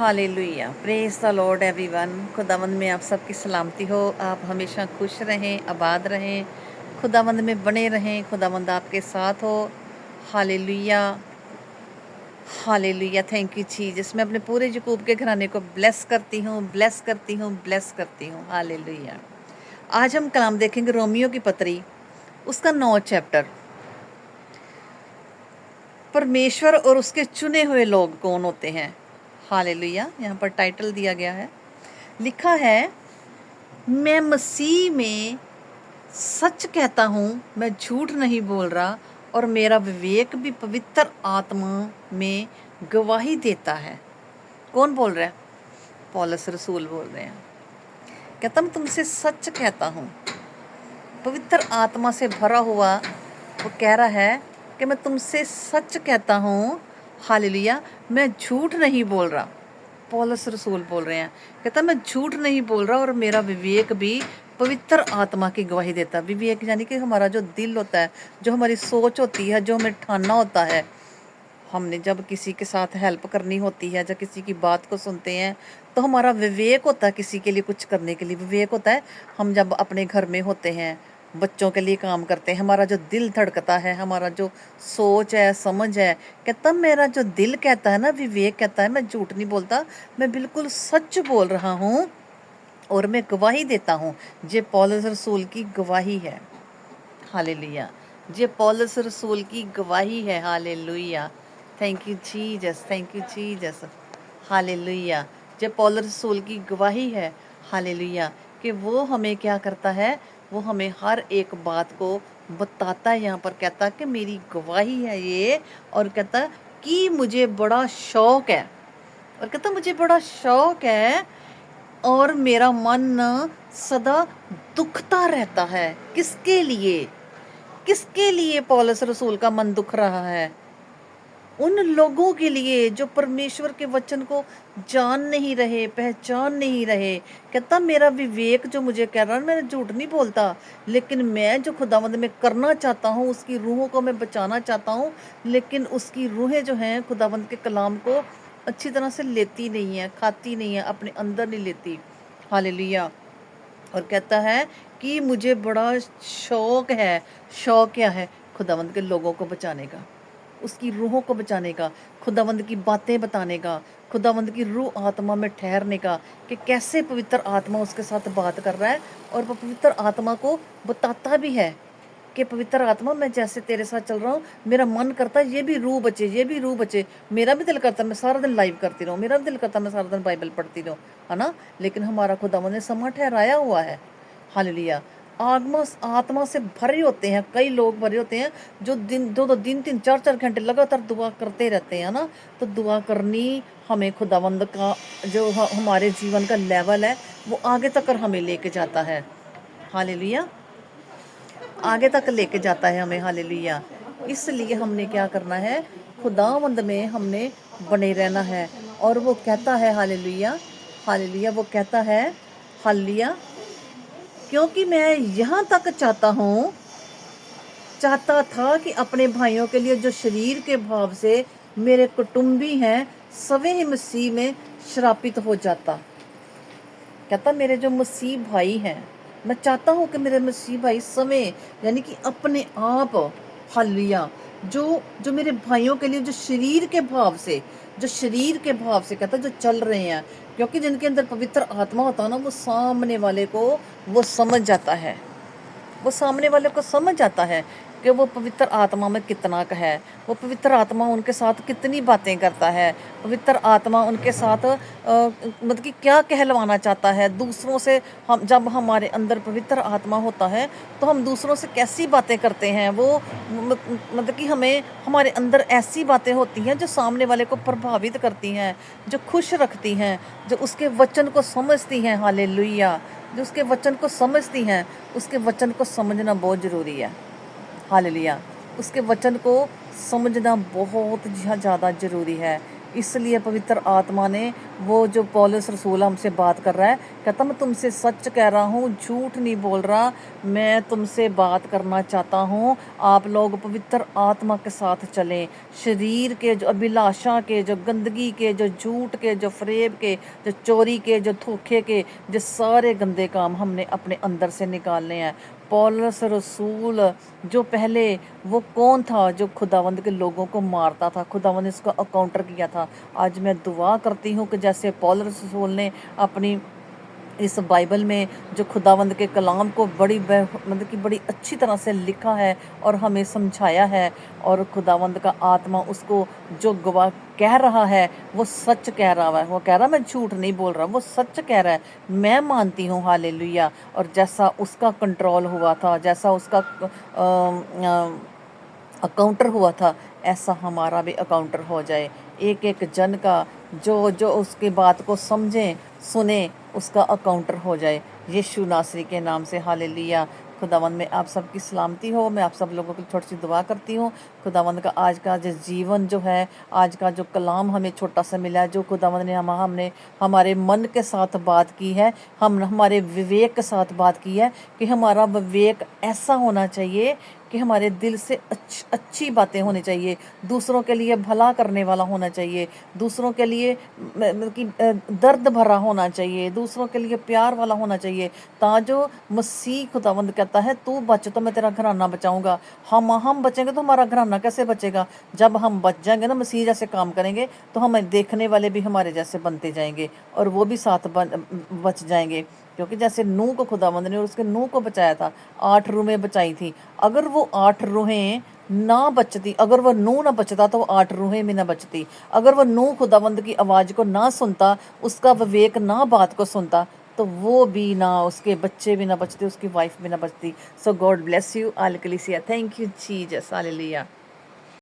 Hallelujah, praise the Lord everyone. खुदावंद में आप सबकी सलामती हो। आप हमेशा खुश रहें, आबाद रहें, खुदावंद में बने रहें। खुदावंद आपके साथ हो। Hallelujah, hallelujah. Thank you Jesus. मैं अपने पूरे यकूब के घराने को ब्लेस करती हूँ, ब्लेस करती हूँ, ब्लेस करती हूँ। हालेलुया। आज हम कलाम देखेंगे रोमियो की पत्री, उसका 9 चैप्टर। परमेश्वर और उसके चुने हुए लोग कौन होते हैं। हालेलुया। यहाँ पर टाइटल दिया गया है, लिखा है, मैं मसीह में सच कहता हूँ, मैं झूठ नहीं बोल रहा, और मेरा विवेक भी पवित्र आत्मा में गवाही देता है। कौन बोल रहा है? पौलुस रसूल बोल रहे हैं। कहता मैं तुमसे सच कहता हूँ, पवित्र आत्मा से भरा हुआ वो कह रहा है कि मैं तुमसे सच कहता हूँ। हालेलुया। मैं झूठ नहीं बोल रहा। पौलुस रसूल बोल रहे हैं, कहता मैं झूठ नहीं बोल रहा, और मेरा विवेक भी पवित्र आत्मा की गवाही देता। विवेक यानी कि हमारा जो दिल होता है, जो हमारी सोच होती है, जो हमें ठानना होता है। हमने जब किसी के साथ हेल्प करनी होती है, जब किसी की बात को सुनते हैं, तो हमारा विवेक होता है किसी के लिए कुछ करने के लिए। विवेक होता है हम जब अपने घर में होते हैं, बच्चों के लिए काम करते हैं, हमारा जो दिल धड़कता है, हमारा जो सोच है, समझ है, कहता मेरा जो दिल कहता है ना, विवेक कहता है मैं झूठ नहीं बोलता, मैं बिल्कुल सच बोल रहा हूँ और मैं गवाही देता हूँ। ये पौलुस रसूल की गवाही है। हालेलुया। ये पौलुस रसूल की गवाही है। Hallelujah. Thank you Jesus, thank you Jesus. Hallelujah. ये पौलुस रसूल की गवाही है। हालेलुया। कि वो हमें क्या करता है, वो हमें हर एक बात को बताता है। यहाँ पर कहता कि मेरी गवाही है ये, और कहता कि मुझे बड़ा शौक है, और कहता मुझे बड़ा शौक है, और मेरा मन सदा दुखता रहता है। किसके लिए? किसके लिए पौलुस रसूल का मन दुख रहा है? उन लोगों के लिए जो परमेश्वर के वचन को जान नहीं रहे, पहचान नहीं रहे। कहता मेरा विवेक जो मुझे कह रहा है, मैं झूठ नहीं बोलता, लेकिन मैं जो खुदावंद में करना चाहता हूँ, उसकी रूहों को मैं बचाना चाहता हूँ, लेकिन उसकी रूहें जो हैं खुदावंद के कलाम को अच्छी तरह से लेती नहीं है, खाती नहीं है, अपने अंदर नहीं लेती। हालेलुया। और कहता है कि मुझे बड़ा शौक है। शौक क्या है? खुदावंद के लोगों को बचाने का, उसकी रूहों को बचाने का, खुदावंद की बातें बताने का, खुदावंद की रूह आत्मा में ठहरने का, कि कैसे पवित्र आत्मा उसके साथ बात कर रहा है, और वो पवित्र आत्मा को बताता भी है कि पवित्र आत्मा मैं जैसे तेरे साथ चल रहा हूँ, मेरा मन करता है ये भी रूह बचे, ये भी रूह बचे। मेरा भी दिल करता है मैं सारा दिन लाइव करती रहूँ, मेरा भी दिल करता है मैं सारा दिन बाइबल पढ़ती रहूँ, है ना। लेकिन हमारा खुदावंद ने समा ठहराया हुआ है। हालेलुया। आत्मा आत्मा से भरे होते हैं, कई लोग भरे होते हैं जो दिन दो दो दिन 3-4 घंटे लगातार दुआ करते रहते हैं ना। तो दुआ करनी हमें खुदावंद का जो हमारे जीवन का लेवल है, वो आगे तक हमें लेके जाता है। हालेलुया। आगे तक लेके जाता है हमें। हालेलुया। इसलिए हमने क्या करना है, खुदावंद में हमने बने रहना है। और वो कहता है, हालेलुया, हालेलुया, वो कहता है, हालेलुया, क्योंकि मैं यहाँ तक चाहता था कि अपने भाइयों के लिए जो शरीर के भाव से मेरे कुटुंबी हैं, सवे ही मसीह में श्रापित हो जाता। कहता मेरे जो मसीह भाई हैं, मैं चाहता हूँ कि मेरे मसीह भाई सवे यानी कि अपने आप, हालेलुया, जो जो मेरे भाइयों के लिए जो शरीर के भाव से, जो शरीर के भाव से कहता जो चल रहे हैं, क्योंकि जिनके अंदर पवित्र आत्मा होता है ना, वो सामने वाले को वो समझ जाता है। वो सामने वाले को समझ जाता है कि वो पवित्र आत्मा में कितना का है, वो पवित्र आत्मा उनके साथ कितनी बातें करता है, पवित्र आत्मा उनके साथ मतलब कि क्या कहलवाना चाहता है दूसरों से। हम जब हमारे अंदर पवित्र आत्मा होता है, तो हम दूसरों से कैसी बातें करते हैं। वो मतलब कि हमें हमारे अंदर ऐसी बातें होती हैं जो सामने वाले को प्रभावित करती हैं, जो खुश रखती हैं, जो उसके वचन को समझती हैं। हालेलुया। जो उसके वचन को समझती हैं, उसके वचन को समझना बहुत ज़रूरी है। हालेलुया। उसके वचन को समझना बहुत ज़्यादा ज़रूरी है। इसलिए पवित्र आत्मा ने वो जो पौलुस रसूल हमसे बात कर रहा है, कहता मैं तुमसे सच कह रहा हूँ, झूठ नहीं बोल रहा, मैं तुमसे बात करना चाहता हूँ। आप लोग पवित्र आत्मा के साथ चलें। शरीर के जो अभिलाषा के, जो गंदगी के, जो झूठ के, जो फरेब के, जो चोरी के, जो धोखे के, जो सारे गंदे काम हमने अपने अंदर से निकालने हैं। पौलुस रसूल जो पहले वो कौन था जो खुदावंद के लोगों को मारता था, खुदावंद ने इसका अकाउंटर किया था। आज मैं दुआ करती हूँ कि जैसे पौलुस रसूल ने अपनी इस बाइबल में जो खुदावंद के कलाम को मतलब कि बड़ी अच्छी तरह से लिखा है और हमें समझाया है, और खुदावंद का आत्मा उसको जो गवाह कह रहा है वो सच कह रहा है। वो कह रहा मैं झूठ नहीं बोल रहा, वो सच कह रहा है। मैं मानती हूँ हालेलुया। और जैसा उसका कंट्रोल हुआ था, जैसा उसका अकाउंटर हुआ था, ऐसा हमारा भी अकाउंटर हो जाए। एक एक जन का जो जो उसकी बात को समझे सुने, उसका अकाउंटर हो जाए यीशु नासरी के नाम से। हालेलुया। खुदावंद में आप सबकी सलामती हो। मैं आप सब लोगों की थोड़ी सी दुआ करती हूँ। खुदावंद का आज का जो जीवन जो है, आज का जो कलाम हमें छोटा सा मिला है, जो खुदावंद ने हमने हमारे मन के साथ बात की है, हम हमारे विवेक के साथ बात की है, कि हमारा विवेक ऐसा होना चाहिए कि हमारे दिल से अच्छी बातें होनी चाहिए, दूसरों के लिए भला करने वाला होना चाहिए, दूसरों के लिए मतलब कि दर्द भरा होना चाहिए, दूसरों के लिए प्यार वाला होना चाहिए। ताजो मसीह खुदावंद कहता है तू बच तो मैं तेरा घराना बचाऊंगा। हम बचेंगे तो हमारा घराना कैसे बचेगा? जब हम बच जाएंगे ना, मसीह जैसे काम करेंगे, तो हमें देखने वाले भी हमारे जैसे बनते जाएंगे और वो भी साथ बच जाएंगे। क्योंकि जैसे नूह को खुदावंद ने और उसके नूह को बचाया था, 8 रूहें बचाई थी। अगर वो 8 रूहें ना बचती, अगर वो नूह ना बचता तो वो 8 रूहें भी ना बचती। अगर वो नूह खुदावंद की आवाज़ को ना सुनता, उसका विवेक ना बात को सुनता, तो वो भी ना, उसके बच्चे भी ना बचते, उसकी वाइफ भी ना बचती। सो गॉड ब्लेस यू ऑल कलीसिया। Thank you Jesus. हालेलुया।